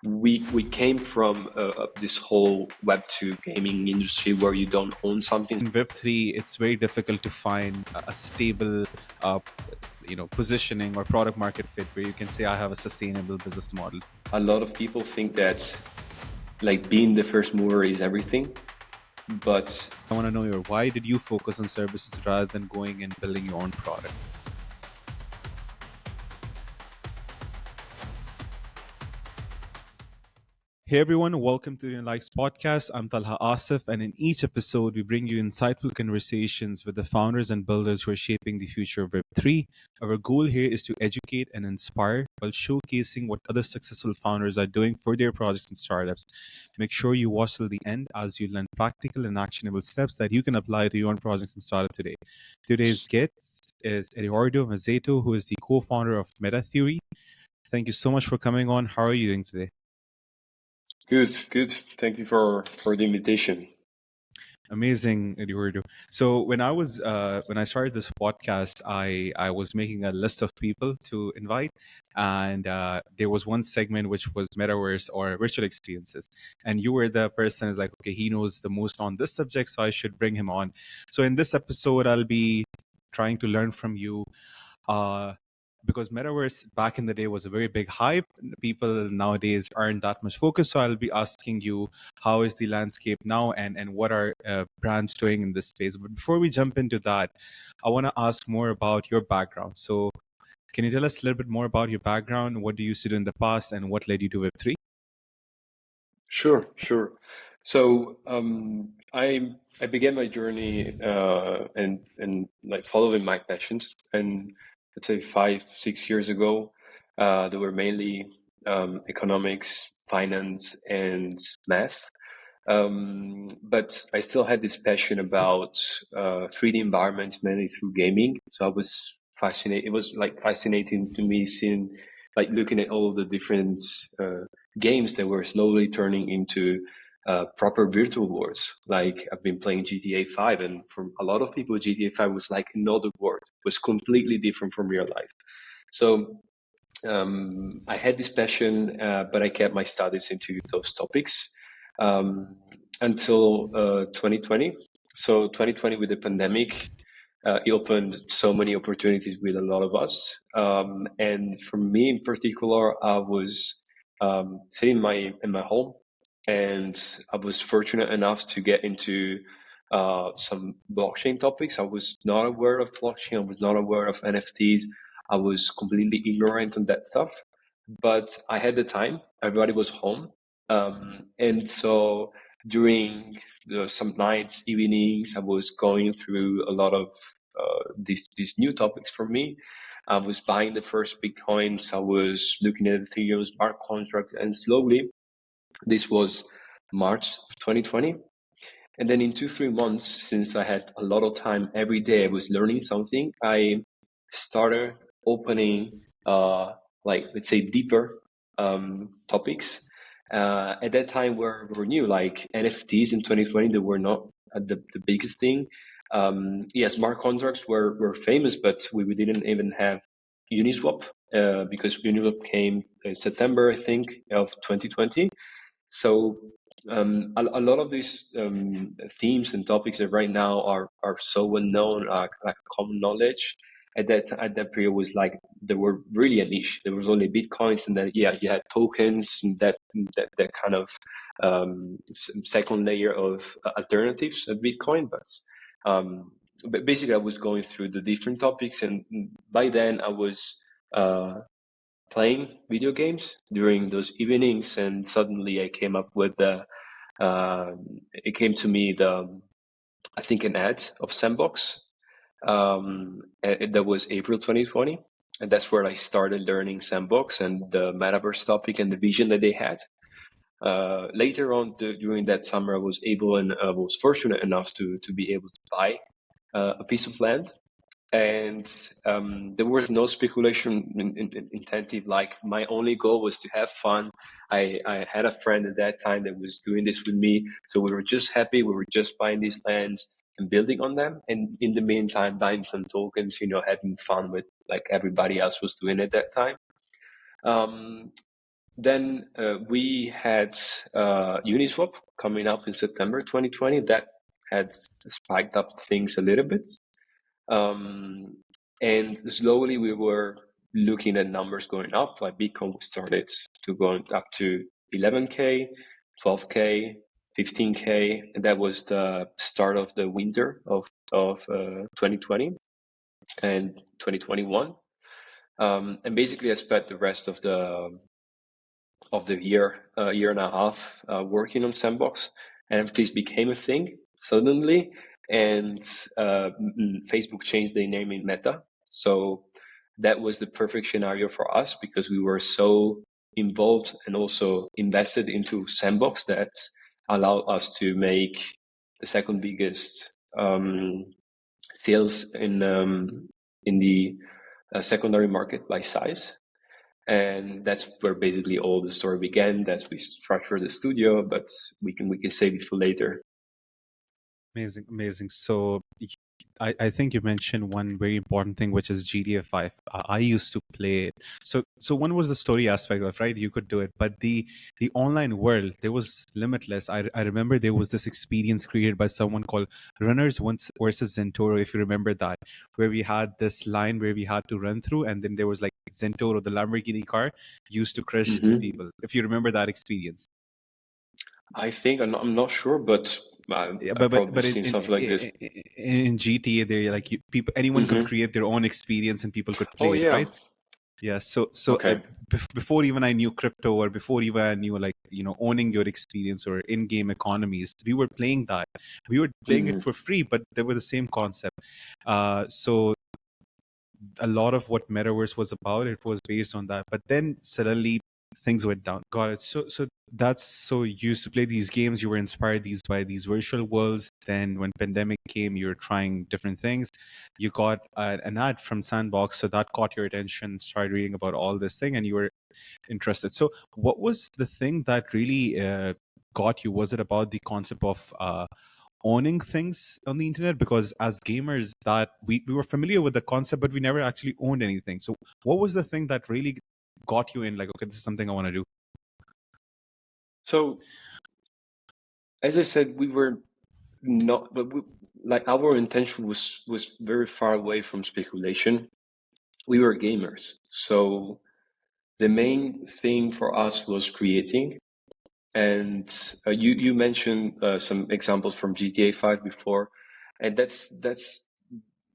we came from this whole Web2 gaming industry where you don't own something. In Web3, it's very difficult to find a stable, positioning or product market fit where you can say I have a sustainable business model. A lot of people think that like being the first mover is everything, but I want to know why did you focus on services rather than going and building your own product? Hey everyone, welcome to the Nalikes Podcast. I'm Talha Asif, and in each episode, we bring you insightful conversations with the founders and builders who are shaping the future of Web3. Our goal here is to educate and inspire while showcasing what other successful founders are doing for their projects and startups. Make sure you watch till the end as you learn practical and actionable steps that you can apply to your own projects and startup today. Today's guest is Edoardo Mazzetto, who is the co-founder of Metatheory. Thank you so much for coming on. How are you doing today? Good. Thank you for the invitation. Amazing, Edoardo. So when I started this podcast, I was making a list of people to invite, and there was one segment which was metaverse or virtual experiences, and you were the person who's like, okay, he knows the most on this subject, so I should bring him on. So in this episode, I'll be trying to learn from you. Because metaverse back in the day was a very big hype. People nowadays aren't that much focused. So I'll be asking you, how is the landscape now and what are brands doing in this space? But before we jump into that, I want to ask more about your background. So can you tell us a little bit more about your background? What do you used to do in the past and what led you to Web3? Sure. So I began my journey and like following my passions, and let's say 5-6 years ago, they were mainly economics, finance, and math. But I still had this passion about 3D environments, mainly through gaming. So I was fascinated. It was like fascinating to me seeing, like looking at all the different games that were slowly turning into proper virtual worlds. Like I've been playing GTA 5, and for a lot of people, GTA 5 was like another world. It was completely different from real life. So I had this passion, but I kept my studies into those topics until 2020. So 2020, with the pandemic, it opened so many opportunities with a lot of us. And for me in particular, I was sitting in my home, and I was fortunate enough to get into some blockchain topics. I was not aware of blockchain. I was not aware of NFTs. I was completely ignorant on that stuff, but I had the time. Everybody was home, and so during some nights, evenings, I was going through a lot of these new topics for me. I was buying the first Bitcoins. I was looking at Ethereum smart contracts, and slowly, this was March of 2020. And then in 2-3 months, since I had a lot of time every day, I was learning something. I started opening, like, let's say, deeper topics. At that time, were new, like NFTs in 2020. They were not the biggest thing. Yeah, smart contracts were famous, but we didn't even have Uniswap because Uniswap came in September, I think, of 2020. So a lot of these themes and topics that right now are so well known, like common knowledge. At that period was like they were really a niche. There was only Bitcoins, and then you had tokens, and that kind of second layer of alternatives at Bitcoin. But basically, I was going through the different topics, and by then I was playing video games during those evenings, and suddenly I came up with it came to me I think an ad of Sandbox. That was April 2020, and that's where I started learning Sandbox and the metaverse topic and the vision that they had. Later on during that summer, I was able and was fortunate enough to be able to buy a piece of land, and there was no speculation intentive. Like my only goal was to have fun. I had a friend at that time that was doing this with me, so we were just happy. We were just buying these lands and building on them, and in the meantime buying some tokens, having fun with like everybody else was doing at that time. then we had Uniswap coming up in September 2020. That had spiked up things a little bit. And slowly we were looking at numbers going up. Like Bitcoin started to go up to 11K, 12K, 15K, and that was the start of the winter of 2020 and 2021. And basically, I spent the rest of the year and a half working on Sandbox, and NFTs became a thing suddenly. And Facebook changed their name in Meta, so that was the perfect scenario for us because we were so involved and also invested into Sandbox that allowed us to make the second biggest sales in the secondary market by size. And that's where basically all the story began. That's we structured the studio, but we can save it for later. Amazing. So I think you mentioned one very important thing, which is GTA 5. I used to play it. So one was the story aspect of, right? You could do it, but the online world, there was limitless. I remember there was this experience created by someone called Runners Once versus Zentoro, if you remember that, where we had this line where we had to run through, and then there was like Zentoro, the Lamborghini car, used to crush the people. If you remember that experience. I think I'm not sure, but Yeah, I've probably but seen something like this. in GTA, they're like people, anyone could create their own experience and people could play it, yeah. right? Yeah. So Okay. before even I knew crypto, or before even I knew, like, owning your experience or in-game economies, we were playing that. We were playing it for free, but they were the same concept. So a lot of what Metaverse was about, it was based on that. But then suddenly things went down. Got it. So you used to play these games, you were inspired by these virtual worlds. Then when pandemic came, you were trying different things. You got an ad from Sandbox, so that caught your attention, started reading about all this thing, and you were interested. So what was the thing that really got you? Was it about the concept of owning things on the internet? Because as gamers, that we were familiar with the concept, but we never actually owned anything. So what was the thing that really got you in, like, okay, this is something I want to do? So as I said, we were not, but like our intention was very far away from speculation. We were gamers, so the main thing for us was creating. And you mentioned some examples from GTA 5 before, and that's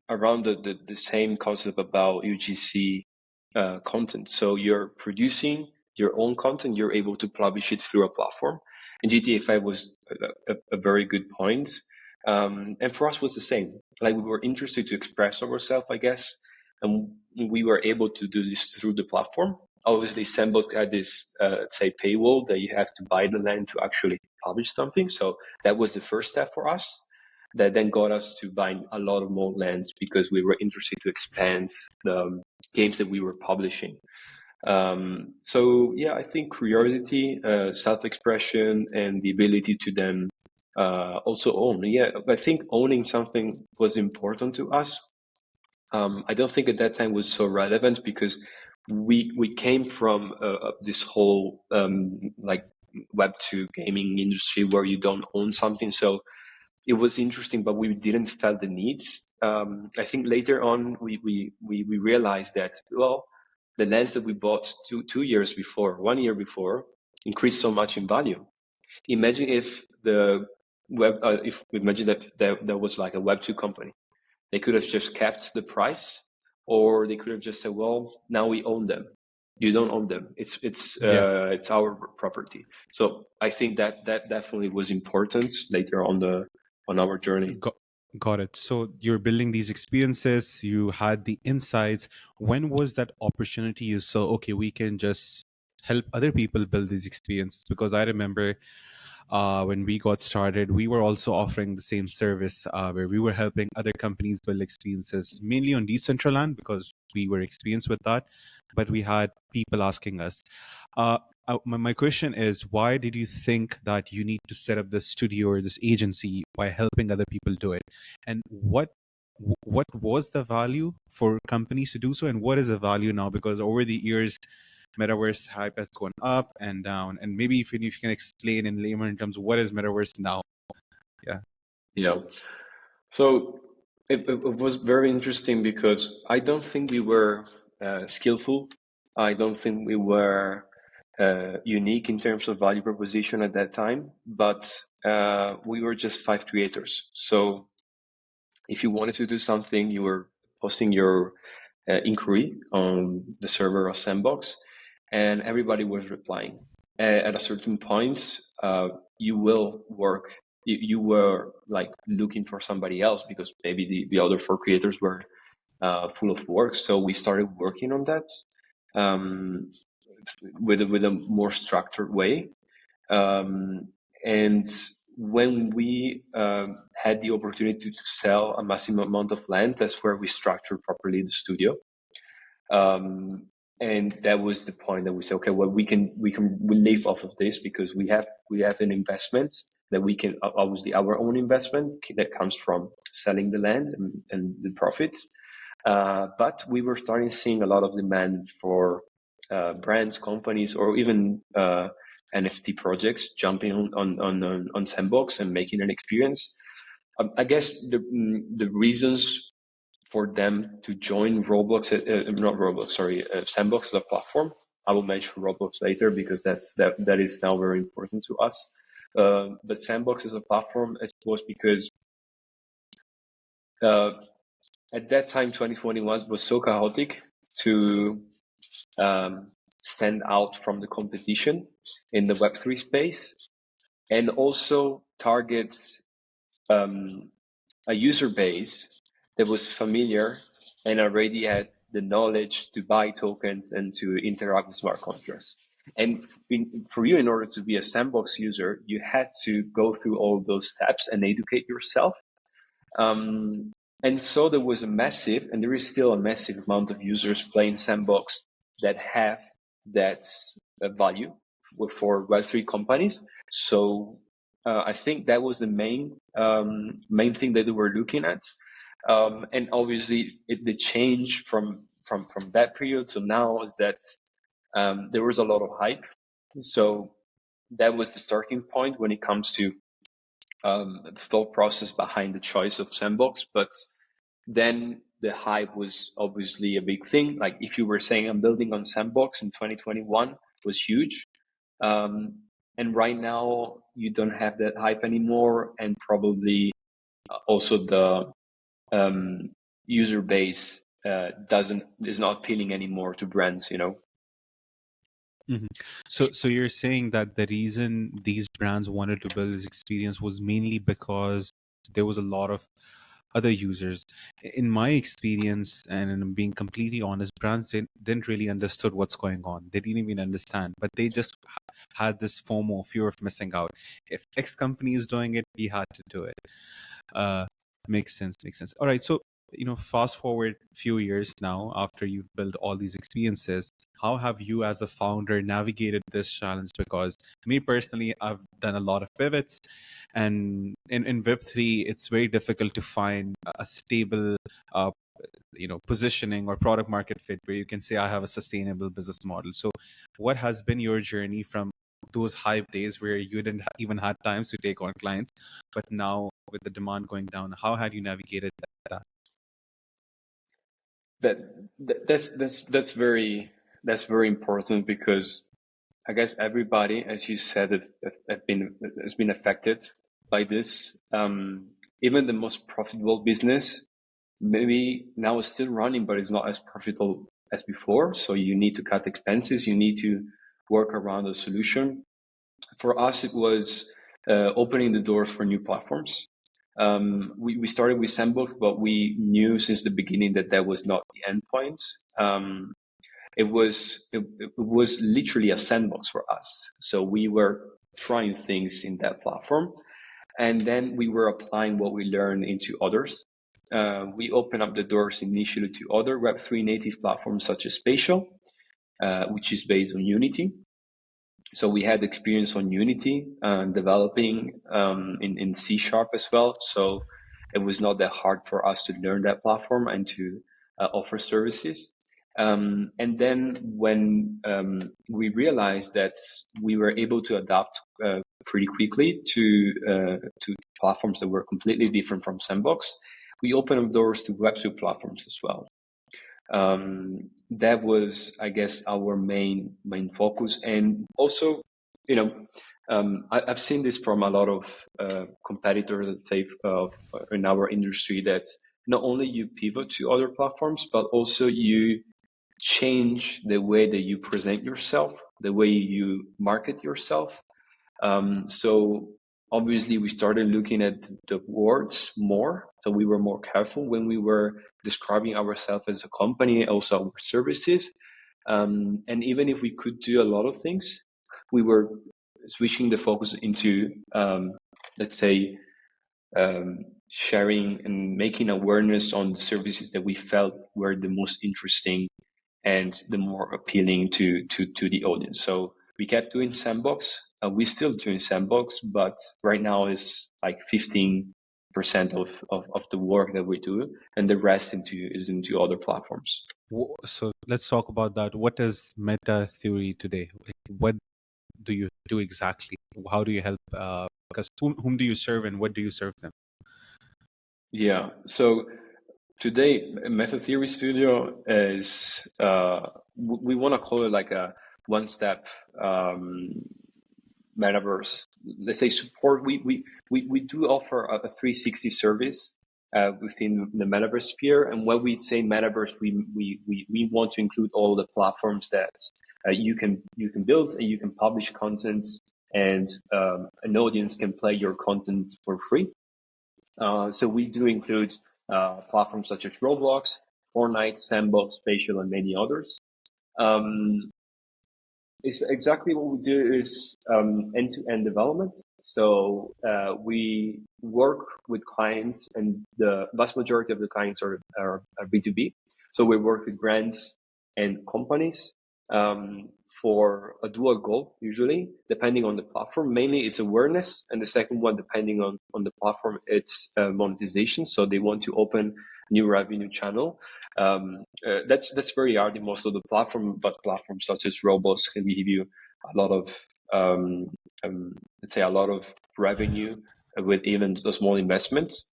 around the same concept about UGC content. So you're producing your own content, you're able to publish it through a platform, and GTA 5 was a very good point. And for us was the same. Like, we were interested to express ourselves, I guess, and we were able to do this through the platform. Obviously, Sandbox had this, say, paywall that you have to buy the land to actually publish something. So that was the first step for us. That then got us to buy a lot of more lands because we were interested to expand the games that we were publishing. So yeah, I think curiosity, self-expression, and the ability to then also own. Yeah, I think owning something was important to us. I don't think at that time was so relevant because we came from this whole like Web2 gaming industry where you don't own something. So it was interesting, but we didn't feel the needs. I think later on we realized that, well, the lens that we bought 1 year before, increased so much in value. Imagine if imagine that there was like a Web2 company, they could have just kept the price, or they could have just said, well, now we own them. You don't own them. It's our property. So I think that definitely was important later on our journey. Got it. So you're building these experiences, you had the insights. When was that opportunity you saw, okay, we can just help other people build these experiences? Because I remember when we got started, we were also offering the same service where we were helping other companies build experiences, mainly on Decentraland, because we were experienced with that. But we had people asking us. My question is, why did you think that you need to set up this studio or this agency by helping other people do it? And what was the value for companies to do so, and what is the value now? Because over the years, metaverse hype has gone up and down. And maybe if you can explain in layman terms, what is metaverse now? Yeah. Yeah. So it was very interesting because I don't think we were skillful. I don't think we were unique in terms of value proposition at that time, but we were just five creators. So if you wanted to do something, you were posting your inquiry on the server of Sandbox, and everybody was replying. At a certain point, you will work. You were like looking for somebody else because maybe the other four creators were full of work. So we started working on that um, with a more structured way. And when we had the opportunity to sell a massive amount of land, that's where we structured properly the studio. And that was the point that we said, okay, well, we live off of this because we have an investment that we can, obviously our own investment that comes from selling the land and the profits. But we were starting seeing a lot of demand for brands, companies, or even NFT projects jumping on Sandbox and making an experience. I guess the reasons for them to join Sandbox as a platform. I will mention Roblox later because that is now very important to us. But Sandbox as a platform, I suppose, because at that time, 2021 was so chaotic to stand out from the competition in the Web3 space, and also targets a user base that was familiar and already had the knowledge to buy tokens and to interact with smart contracts. And for you, in order to be a Sandbox user, you had to go through all those steps and educate yourself. And so there was a massive, and there is still a massive amount of users playing Sandbox that have that value for Web3 companies. So I think that was the main thing that they were looking at. And obviously, the change from that period to now is that there was a lot of hype. So that was the starting point when it comes to the thought process behind the choice of Sandbox. But then the hype was obviously a big thing. Like if you were saying I'm building on Sandbox in 2021 was huge. And right now you don't have that hype anymore. And probably also the user base is not appealing anymore to brands, you know. Mm-hmm. So you're saying that the reason these brands wanted to build this experience was mainly because there was a lot of other users. In my experience, and I'm being completely honest, brands didn't really understood what's going on. They didn't even understand, but they just had this FOMO, fear of missing out. If X company is doing it, we had to do it. Uh, makes sense. Makes sense. All right. So fast forward a few years now after you've built all these experiences, how have you as a founder navigated this challenge? Because me personally, I've done a lot of pivots, and in Web3 it's very difficult to find a stable positioning or product market fit where you can say I have a sustainable business model. So what has been your journey from those hype days where you didn't even had times to take on clients, but now with the demand going down, how had you navigated that? That's very important because I guess everybody, as you said, has been affected by this. Even the most profitable business maybe now is still running, but it's not as profitable as before. So you need to cut expenses. You need to work around a solution. For us, it was opening the doors for new platforms. We started with Sandbox, but we knew since the beginning that was not the end point. It was literally a sandbox for us. So we were trying things in that platform, and then we were applying what we learned into others. We opened up the doors initially to other Web3 native platforms such as Spatial, which is based on Unity. So we had experience on Unity developing in C# as well. So it was not that hard for us to learn that platform and to offer services. And then when we realized that we were able to adapt pretty quickly to platforms that were completely different from Sandbox, we opened up doors to Web2 platforms as well. That was, I guess, our main focus. And also, I've seen this from a lot of competitors, let's say, in our industry, that not only you pivot to other platforms, but also you change the way that you present yourself, the way you market yourself. So obviously we started looking at the words more. So we were more careful when we were describing ourselves as a company, also our services. And even if we could do a lot of things, we were switching the focus into, let's say, sharing and making awareness on the services that we felt were the most interesting and the more appealing to the audience. So we kept doing Sandbox. We're still doing Sandbox, but right now is like 15% of the work that we do, and the rest is into other platforms. So let's talk about that. What is Metatheory today? Like, what do you do exactly? How do you help? Because whom do you serve and what do you serve them? Yeah. So today, Metatheory Studio is we want to call it like a one-step metaverse. Let's say support. We do offer a 360 service within the metaverse sphere. And when we say metaverse, we want to include all the platforms that you can build, and you can publish content, and an audience can play your content for free. So we do include platforms such as Roblox, Fortnite, Sandbox, Spatial, and many others. It's exactly what we do is end-to-end development. So we work with clients, and the vast majority of the clients are B2B. So we work with brands and companies for a dual goal, usually, depending on the platform. Mainly it's awareness, and the second one, depending on the platform, it's monetization. So they want to open new revenue channel. That's very hard in most of the platform, but platforms such as Roblox can give you a lot of let's say a lot of revenue with even a small investments.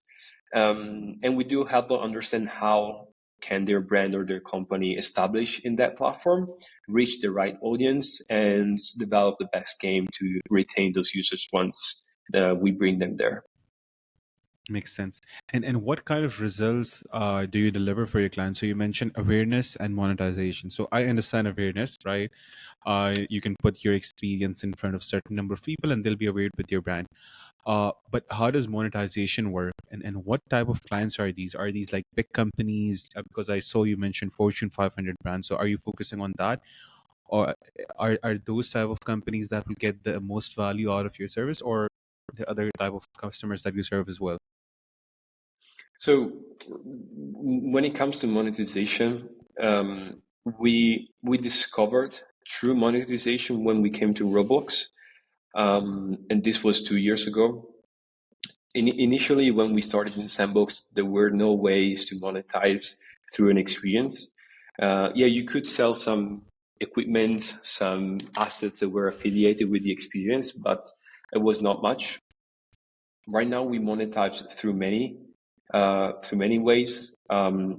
And we do help them understand how can their brand or their company establish in that platform, reach the right audience, and develop the best game to retain those users once we bring them there. Makes sense. And what kind of results do you deliver for your clients? So you mentioned awareness and monetization. So I understand awareness, right? You can put your experience in front of certain number of people and they'll be aware with your brand. But how does monetization work? And what type of clients are these? Are these like big companies? Because I saw you mentioned Fortune 500 brands. So are you focusing on that? Or are those type of companies that will get the most value out of your service, or the other type of customers that you serve as well? So when it comes to monetization, we discovered true monetization when we came to Roblox, and this was 2 years ago. Initially, when we started in Sandbox, there were no ways to monetize through an experience. Yeah, you could sell some equipment, some assets that were affiliated with the experience, but it was not much. Right now, we monetize through many ways.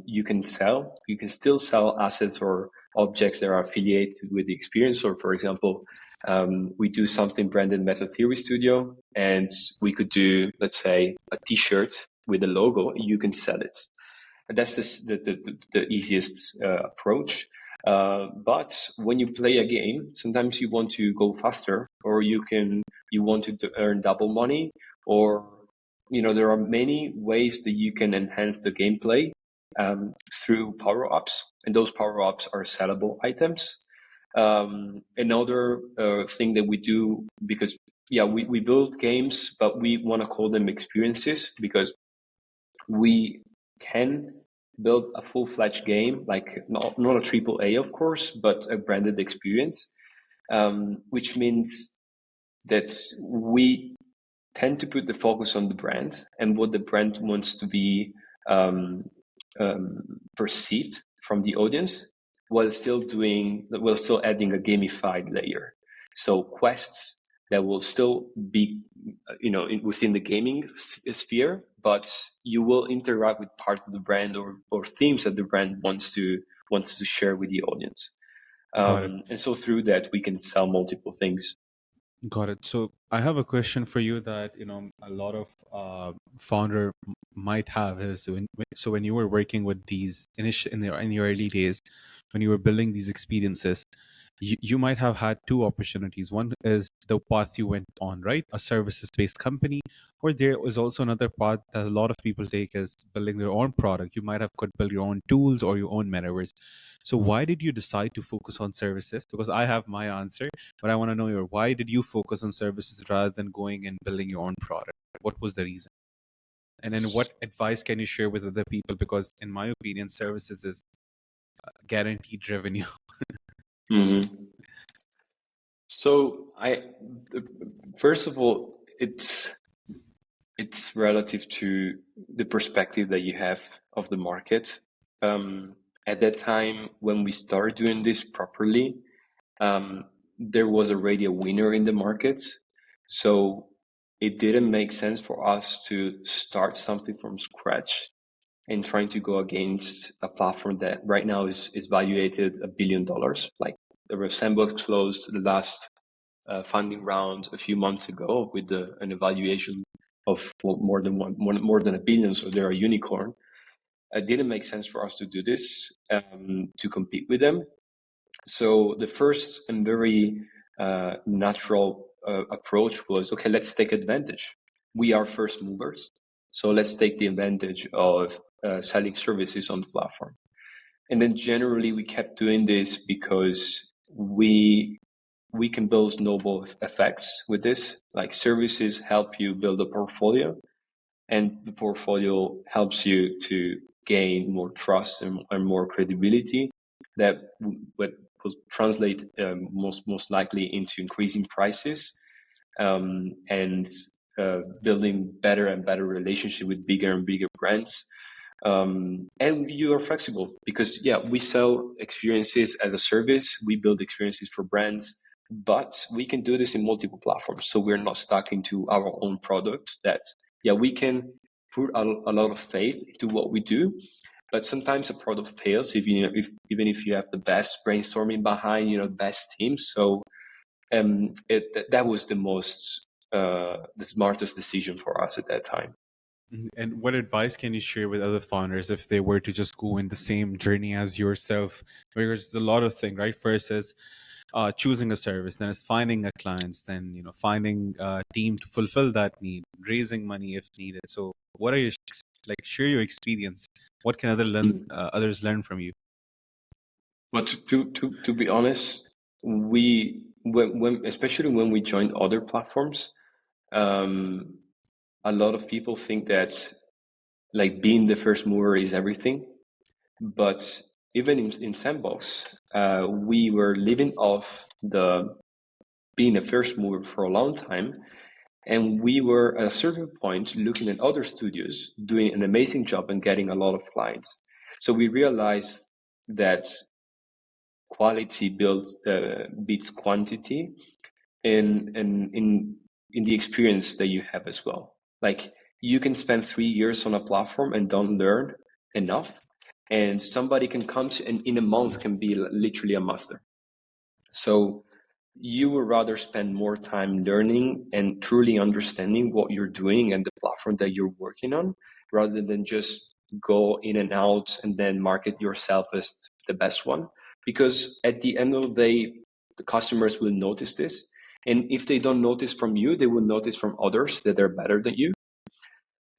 You can still sell assets or objects that are affiliated with the experience. Or for example, we do something branded Metatheory Studio, and we could do, let's say, a T-shirt with a logo. You can sell it. And that's the easiest approach. But when you play a game, sometimes you want to go faster, or you want to earn double money, or there are many ways that you can enhance the gameplay through power-ups, and those power-ups are sellable items. Another thing that we do, because we build games, but we want to call them experiences, because we can build a full-fledged game, like not a triple A, of course, but a branded experience, which means that we tend to put the focus on the brand and what the brand wants to be perceived from the audience. while still adding a gamified layer. So quests that will still be, within the gaming sphere, but you will interact with part of the brand or themes that the brand wants to share with the audience. Got it. And so through that, we can sell multiple things. Got it. So I have a question for you that a lot of founder might have is when you were working with these in your early days, when you were building these experiences, you might have had two opportunities. One is the path you went on, right? A services based company, or there was also another path that a lot of people take is building their own product. You might have could build your own tools or your own metaverse. So why did you decide to focus on services? Because I have my answer, but I want to know why did you focus on services rather than going and building your own product? What was the reason? And then what advice can you share with other people? Because in my opinion, services is guaranteed revenue. Mm-hmm. So first of all, it's relative to the perspective that you have of the market. At that time, when we started doing this properly, there was already a winner in the market. So it didn't make sense for us to start something from scratch and trying to go against a platform that right now is valuated $1 billion. Like the Sandbox closed the last funding round a few months ago with an evaluation of more than $1 billion. So they're a unicorn. It didn't make sense for us to do this to compete with them. So the first and very natural approach was, okay, let's take advantage. We are first movers, so let's take the advantage of selling services on the platform. And then generally we kept doing this because we can build snowball effects with this. Like services help you build a portfolio, and the portfolio helps you to gain more trust and more credibility that will translate most likely into increasing prices and building better and better relationship with bigger and bigger brands. And you are flexible because we sell experiences as a service. We build experiences for brands, but we can do this in multiple platforms. So we're not stuck into our own product that, we can put a lot of faith into what we do, but sometimes a product fails even if you have the best brainstorming behind, the best team. So that was the smartest decision for us at that time. And what advice can you share with other founders if they were to just go in the same journey as yourself? Because there's a lot of things, right? First is choosing a service, then is finding a clients, then finding a team to fulfill that need, raising money if needed. So, what are your share your experience? What can others learn from you? But to be honest, when especially when we joined other platforms, a lot of people think that like being the first mover is everything. But even in Sandbox, we were living off the being a first mover for a long time. And we were at a certain point looking at other studios doing an amazing job and getting a lot of clients. So we realized that quality beats quantity in the experience that you have as well. Like you can spend 3 years on a platform and don't learn enough, and somebody can come to and in a month can be literally a master. So you would rather spend more time learning and truly understanding what you're doing and the platform that you're working on, rather than just go in and out and then market yourself as the best one. Because at the end of the day, the customers will notice this. And if they don't notice from you, they will notice from others that they're better than you.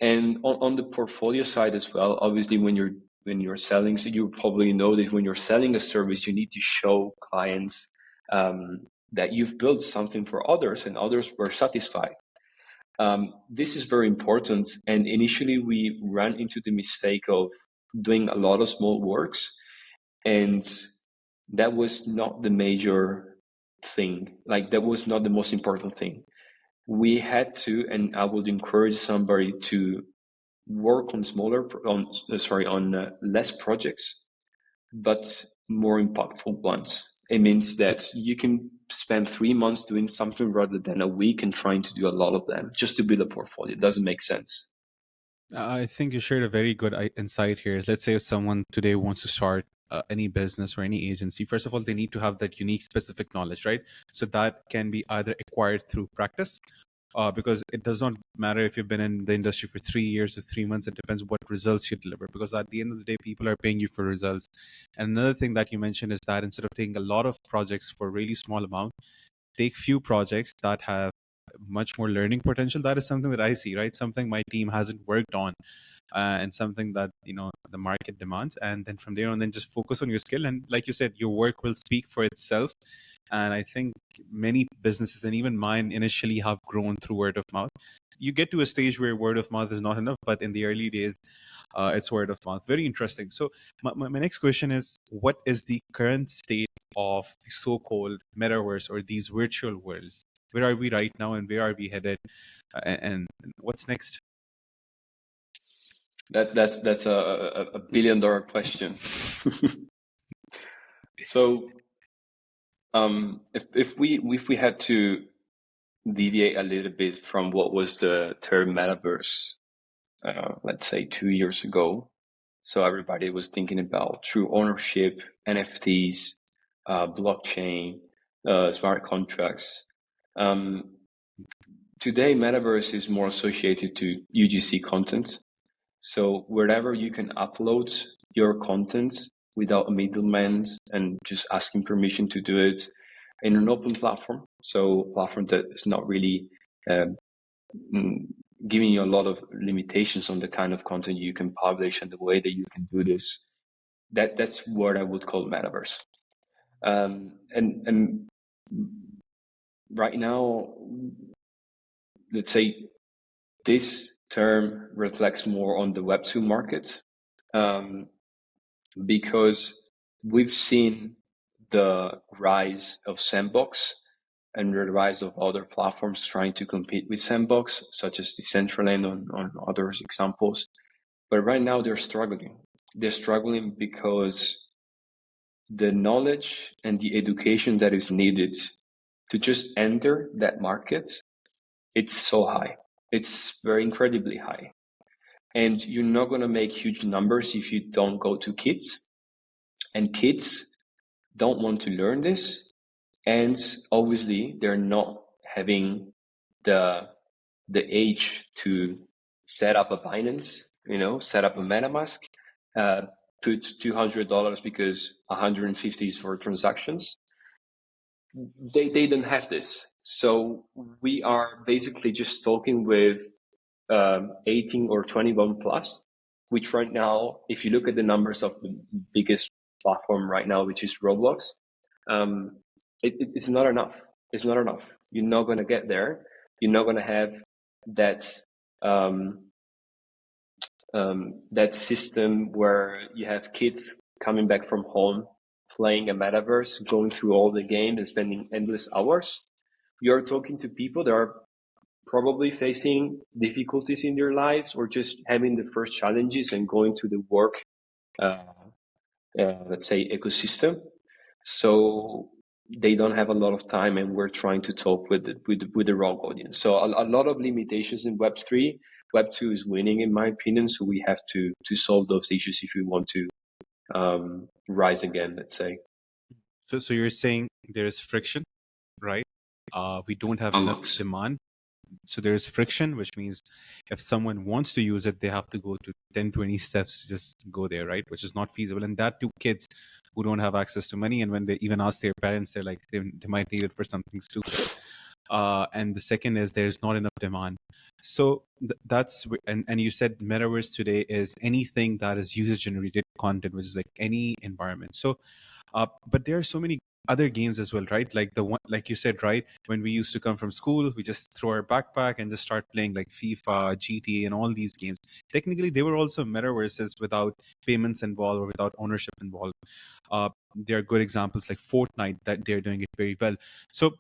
And on the portfolio side as well, obviously when you're selling, so you probably know that when you're selling a service, you need to show clients that you've built something for others and others were satisfied. This is very important. And initially we ran into the mistake of doing a lot of small works, and that was not the major thing. Like that was not the most important thing. We had to, and I would encourage somebody to work on less projects, but more impactful ones. It means that you can spend 3 months doing something rather than a week and trying to do a lot of them just to build a portfolio. It doesn't make sense. I think you shared a very good insight here. Let's say if someone today wants to start any business or any agency, first of all, they need to have that unique specific knowledge, right? So that can be either acquired through practice, because it does not matter if you've been in the industry for 3 years or 3 months. It depends what results you deliver, because at the end of the day, people are paying you for results. And another thing that you mentioned is that instead of taking a lot of projects for a really small amount, take few projects that have much more learning potential. That is something that I see, right? Something my team hasn't worked on, and something that the market demands, and then from there on, then just focus on your skill, and like you said, your work will speak for itself. And I think many businesses, and even mine, initially have grown through word of mouth. You get to a stage where word of mouth is not enough, but in the early days, it's word of mouth. Very interesting. So my next question is, what is the current state of the so-called metaverse, or these virtual worlds? Where are we right now, and where are we headed? And what's next? That's a $1 billion question. So if we had to deviate a little bit from what was the term metaverse, let's say 2 years ago, so everybody was thinking about true ownership, NFTs, blockchain, smart contracts. Today, metaverse is more associated to UGC content. So wherever you can upload your content without a middleman and just asking permission to do it in an open platform. So a platform that is not really giving you a lot of limitations on the kind of content you can publish and the way that you can do this. That's what I would call metaverse. And right now, let's say this term reflects more on the Web2 market, because we've seen the rise of Sandbox and the rise of other platforms trying to compete with Sandbox, such as Decentraland on other examples. But right now they're struggling. They're struggling because the knowledge and the education that is needed to just enter that market, it's so high. It's very incredibly high. And you're not going to make huge numbers if you don't go to kids. And kids don't want to learn this. And obviously, they're not having the age to set up a Binance, set up a MetaMask, put $200 because 150 is for transactions. They don't have this. So we are basically just talking with 18 or 21 plus, which right now, if you look at the numbers of the biggest platform right now, which is Roblox, it's not enough. It's not enough. You're not going to get there. You're not going to have that that system where you have kids coming back from home, playing a metaverse, going through all the games and spending endless hours. You're talking to people that are probably facing difficulties in their lives or just having the first challenges and going to the work, let's say, ecosystem. So they don't have a lot of time, and we're trying to talk with the wrong audience. So a lot of limitations in Web3. Web2 is winning, in my opinion. So we have to solve those issues if we want to rise again, let's say. So you're saying there is friction, right? We don't have enough demand. So there is friction, which means if someone wants to use it, they have to go to 10, 20 steps to just go there, right? Which is not feasible. And that to kids who don't have access to money. And when they even ask their parents, they're like, they might need it for something stupid. And the second is there's not enough demand. So that's, and you said metaverse today is anything that is user generated content, which is like any environment. So, but there are so many other games as well, right? Like the one, like you said, right? When we used to come from school, we just throw our backpack and just start playing like FIFA, GTA, and all these games. Technically, they were also metaverses without payments involved or without ownership involved. There are good examples like Fortnite that they're doing it very well. So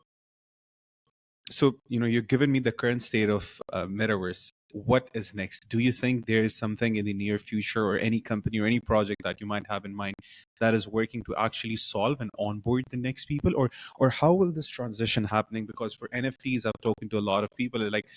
you've given me the current state of metaverse. what is next? Do you think there is something in the near future, or any company or any project that you might have in mind that is working to actually solve and onboard the next people, or how will this transition happening? Because for NFTs, I've talked to a lot of people, like,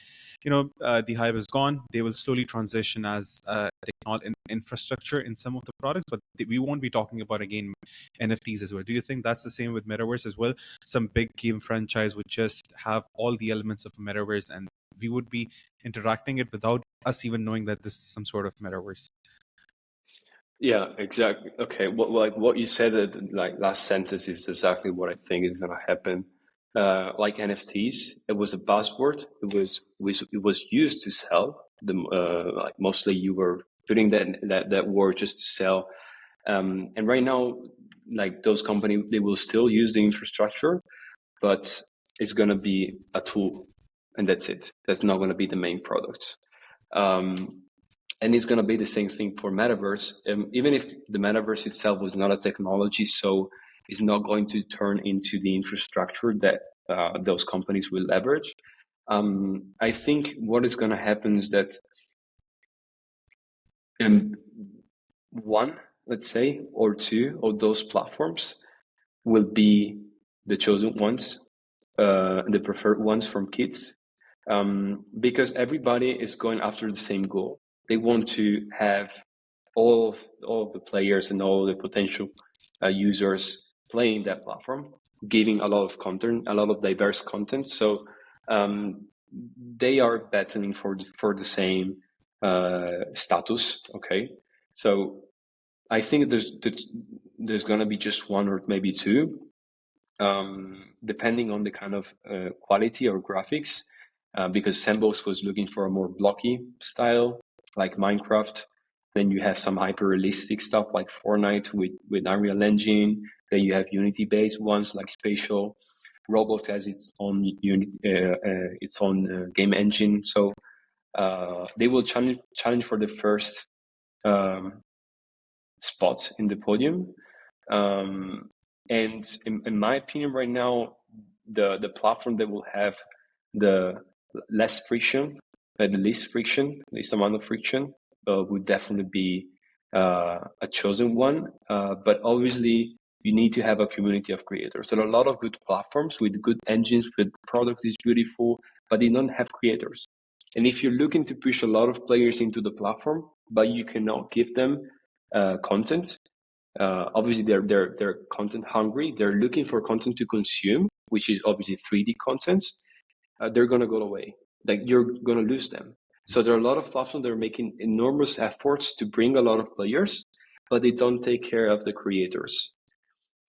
the hype is gone. They will slowly transition as technology infrastructure in some of the products, but we won't be talking about again NFTs as well. Do you think that's the same with metaverse as well? Some big game franchise would just have all the elements of a metaverse, and we would be interacting it without us even knowing that this is some sort of metaverse. Yeah, exactly. Okay, like what you said, like last sentence is exactly what I think is going to happen. Like NFTs, it was a buzzword. It was used to sell. Like mostly you were putting that word just to sell. And right now, like those companies, they will still use the infrastructure, but it's going to be a tool, and that's it. That's not going to be the main product. And it's going to be the same thing for metaverse. Even if the metaverse itself was not a technology, so it's not going to turn into the infrastructure that those companies will leverage. I think what is going to happen is that one, let's say, or two of those platforms will be the chosen ones, the preferred ones from kids, because everybody is going after the same goal. They want to have all of the players and all the potential users playing that platform, giving a lot of content, a lot of diverse content. So they are battling for the same status. Okay, so I think there's going to be just one or maybe two, depending on the kind of quality or graphics, because Sandbox was looking for a more blocky style, like Minecraft. Then you have some hyper realistic stuff like Fortnite with Unreal Engine. Then you have Unity-based ones like Spatial. Roblox has its own game engine. So they will challenge for the first spot in the podium. And in my opinion, right now, the platform that will have the less friction, the least amount of friction, would definitely be a chosen one. But obviously, you need to have a community of creators. There are a lot of good platforms with good engines, with product is beautiful, but they don't have creators. And if you're looking to push a lot of players into the platform, but you cannot give them content, obviously they're content hungry. They're looking for content to consume, which is obviously 3D content. They're gonna go away. Like you're gonna lose them. So there are a lot of platforms that are making enormous efforts to bring a lot of players, but they don't take care of the creators.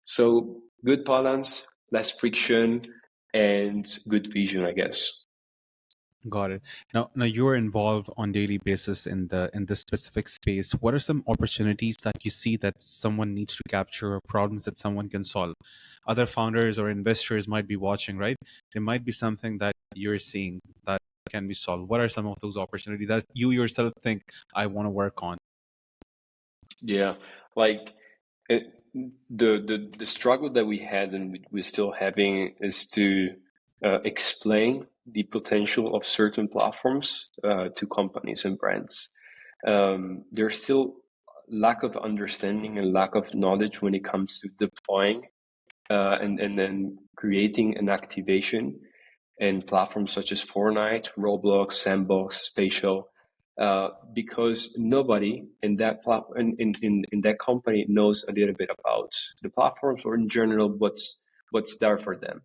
So good balance, less friction, and good vision, I guess. Got it. Now you're involved on daily basis in this specific space. What are some opportunities that you see that someone needs to capture, or problems that someone can solve? Other founders or investors might be watching, right? There might be something that you're seeing that can be solved. What are some of those opportunities that you yourself think I want to work on? Yeah, like it, the struggle that we had and we're still having is to explain the potential of certain platforms to companies and brands. There's still lack of understanding and lack of knowledge when it comes to deploying and then creating an activation in platforms such as Fortnite, Roblox, Sandbox, Spatial, because nobody in that in that company knows a little bit about the platforms or in general what's there for them.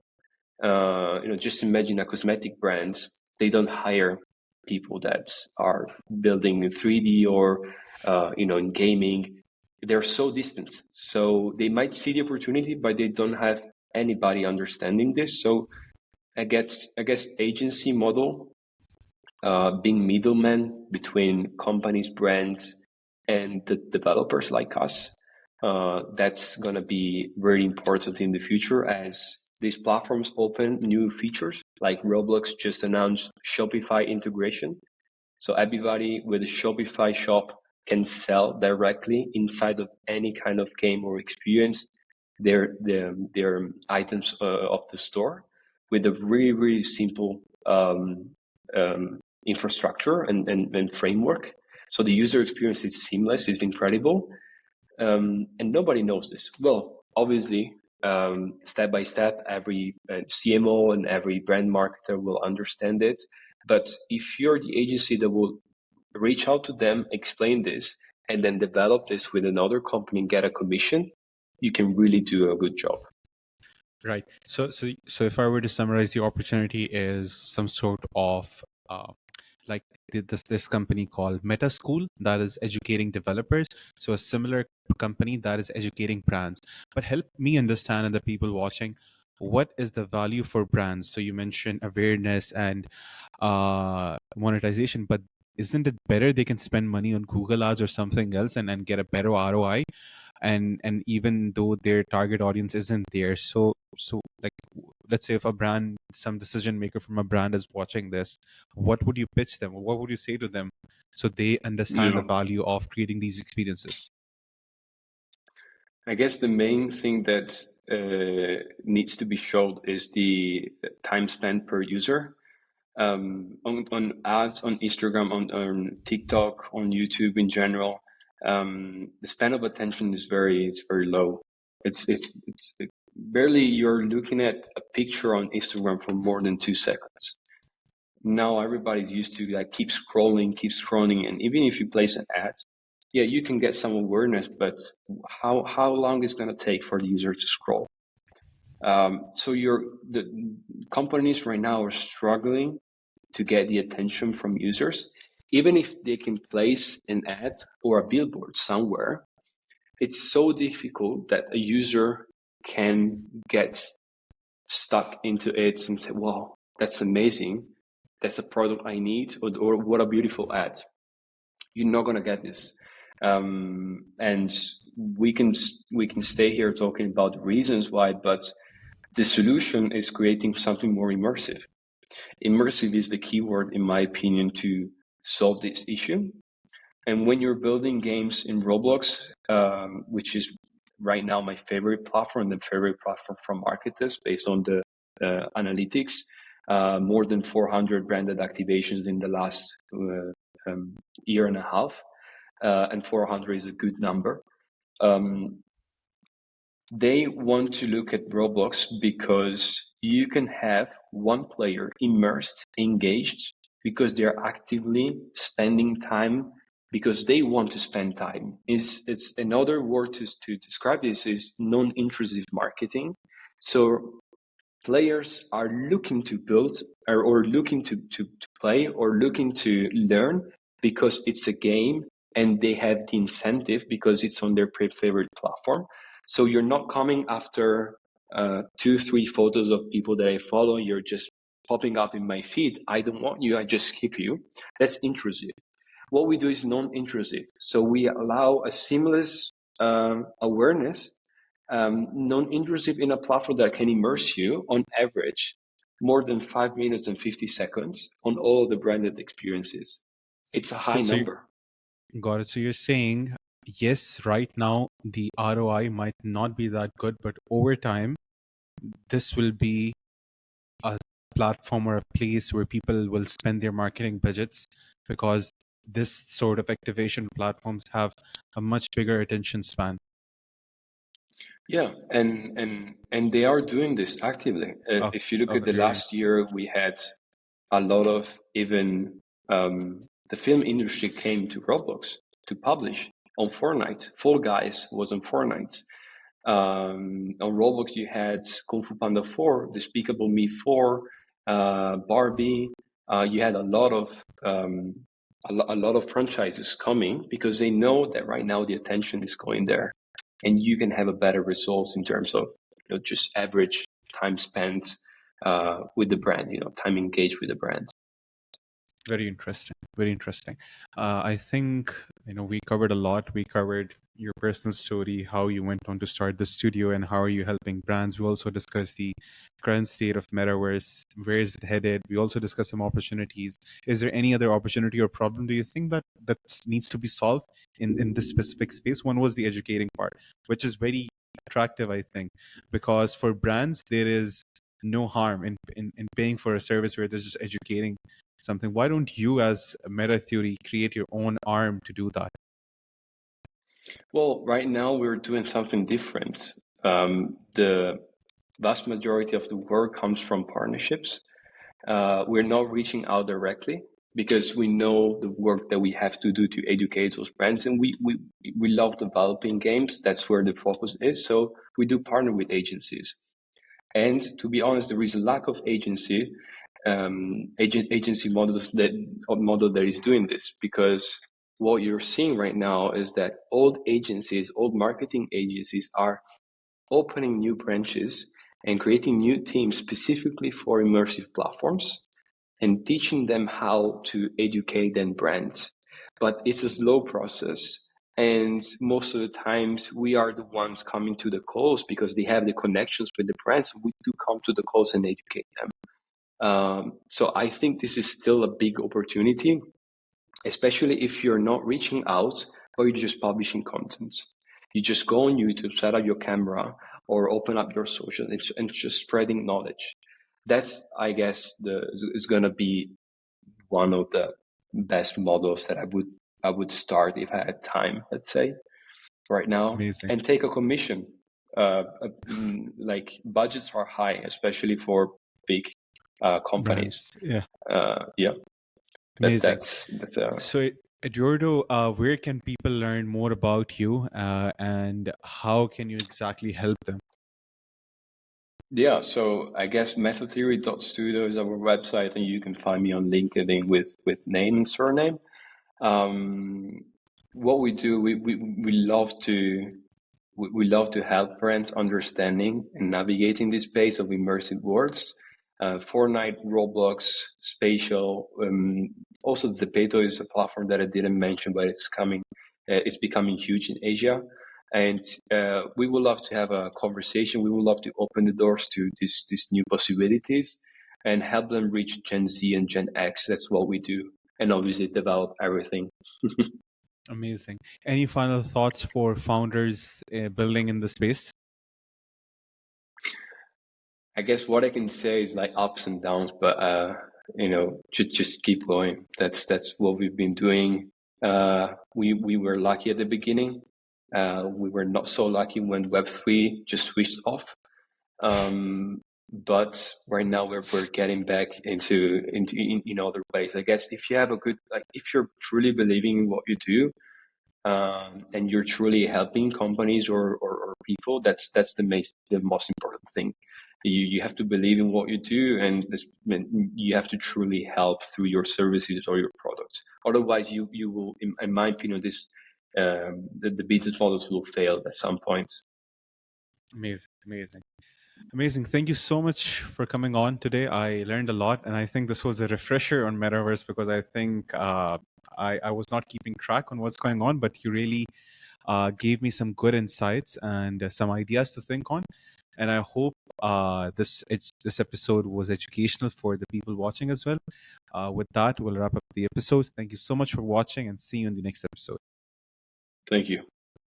Just imagine a cosmetic brands. They don't hire people that are building in 3D or in gaming. They're so distant. So they might see the opportunity, but they don't have anybody understanding this. So I guess agency model, being middleman between companies, brands, and the developers like us. That's going to be very important in the future as these platforms open new features. Like Roblox just announced Shopify integration. So everybody with a Shopify shop can sell directly inside of any kind of game or experience their items of the store with a really, really simple infrastructure and framework. So the user experience is seamless, is incredible, and nobody knows this. Well, obviously, step by step, every CMO and every brand marketer will understand it. But if you're the agency that will reach out to them, explain this, and then develop this with another company and get a commission, you can really do a good job. Right. So if I were to summarize, the opportunity is some sort of like this company called Meta School that is educating developers. So a similar company that is educating brands. But help me understand, and the people watching, what is the value for brands? So you mentioned awareness and monetization, but isn't it better they can spend money on Google ads or something else and get a better ROI? And even though their target audience isn't there, so like, let's say if a brand, some decision maker from a brand is watching this, what would you pitch them, or what would you say to them so they understand the value of creating these experiences? I guess the main thing that needs to be showed is the time spent per user. On ads, on Instagram, on TikTok, on YouTube in general, the span of attention is very low. It's barely, you're looking at a picture on Instagram for more than 2 seconds. Now everybody's used to like keep scrolling, and even if you place an ad, yeah, you can get some awareness, but how long is going to take for the user to scroll? So the companies right now are struggling to get the attention from users. Even if they can place an ad or a billboard somewhere, it's so difficult that a user can get stuck into it and say, wow, that's amazing. That's a product I need, or what a beautiful ad. You're not going to get this. And we can stay here talking about the reasons why, but the solution is creating something more immersive. Immersive is the keyword, in my opinion, to solve this issue. And when you're building games in Roblox, which is right now my favorite platform, the favorite platform from marketers based on the analytics, more than 400 branded activations in the last year and a half, and 400 is a good number. They want to look at Roblox because you can have one player immersed, engaged, because they're actively spending time because they want to spend time. It's another word to describe this is non-intrusive marketing. So players are looking to build or looking to play or looking to learn because it's a game and they have the incentive because it's on their favorite platform. So you're not coming after 2-3 photos of people that I follow. You're just popping up in my feed. I don't want you. I just skip you. That's intrusive. What we do is non-intrusive. So we allow a seamless awareness, non-intrusive in a platform that can immerse you on average more than 5 minutes and 50 seconds on all of the branded experiences. It's a high number. Got it. So you're saying, yes, right now the ROI might not be that good, but over time, this will be a platform or a place where people will spend their marketing budgets, because this sort of activation platforms have a much bigger attention span. Yeah, and they are doing this actively. If you look at the last year, we had a lot of even the film industry came to Roblox to publish on Fortnite. Fall Guys was on Fortnite. On Roblox, you had Kung Fu Panda 4, Despicable Me 4, Barbie. You had a lot of franchises coming because they know that right now the attention is going there, and you can have a better results in terms of just average time spent with the brand, time engaged with the brand. Very interesting. Very interesting. I think, we covered a lot. We covered your personal story, how you went on to start the studio, and how are you helping brands. We also discussed the current state of metaverse, where is it headed. We also discussed some opportunities. Is there any other opportunity or problem do you think that needs to be solved in this specific space? One was the educating part, which is very attractive, I think, because for brands, there is no harm in paying for a service where they're just educating something. Why don't you, as a Metatheory, create your own arm to do that? Well, right now we're doing something different. The vast majority of the work comes from partnerships. We're not reaching out directly because we know the work that we have to do to educate those brands, and we love developing games. That's where the focus is. So we do partner with agencies. And to be honest, there is a lack of agency model that is doing this, because what you're seeing right now is that old marketing agencies are opening new branches and creating new teams specifically for immersive platforms and teaching them how to educate their brands. But it's a slow process. And most of the times we are the ones coming to the calls because they have the connections with the brands. So we do come to the calls and educate them. So I think this is still a big opportunity, especially if you're not reaching out or you're just publishing content. You just go on YouTube, set up your camera, or open up your social and just spreading knowledge. That's, I guess, is going to be one of the best models that I would start if I had time, let's say, right now. Amazing. And take a commission. Like budgets are high, especially for big companies. Brands. Yeah. Amazing. That's So, Eduardo, where can people learn more about you, and how can you exactly help them? Yeah, so I guess Metatheory.studio is our website, and you can find me on LinkedIn with name and surname. What we do, we love to help brands understanding and navigating this space of immersive worlds. Fortnite, Roblox, Spatial. Also, Zappato is a platform that I didn't mention, but it's coming. It's becoming huge in Asia. And we would love to have a conversation. We would love to open the doors to these new possibilities and help them reach Gen Z and Gen X. That's what we do. And obviously develop everything. Amazing. Any final thoughts for founders building in the space? I guess what I can say is like ups and downs, but just keep going. That's what we've been doing. We were lucky at the beginning. We were not so lucky when Web3 just switched off. But right now we're getting back into in other ways. I guess if you have if you're truly believing in what you do, and you're truly helping companies or people, that's the most important thing. You have to believe in what you do, and you have to truly help through your services or your products. Otherwise, you will, in my opinion, the business models will fail at some point. Amazing. Thank you so much for coming on today. I learned a lot, and I think this was a refresher on Metaverse, because I think I was not keeping track on what's going on, but you really gave me some good insights and some ideas to think on. And I hope this episode was educational for the people watching as well. With that, we'll wrap up the episode. Thank you so much for watching, and see you in the next episode. Thank you.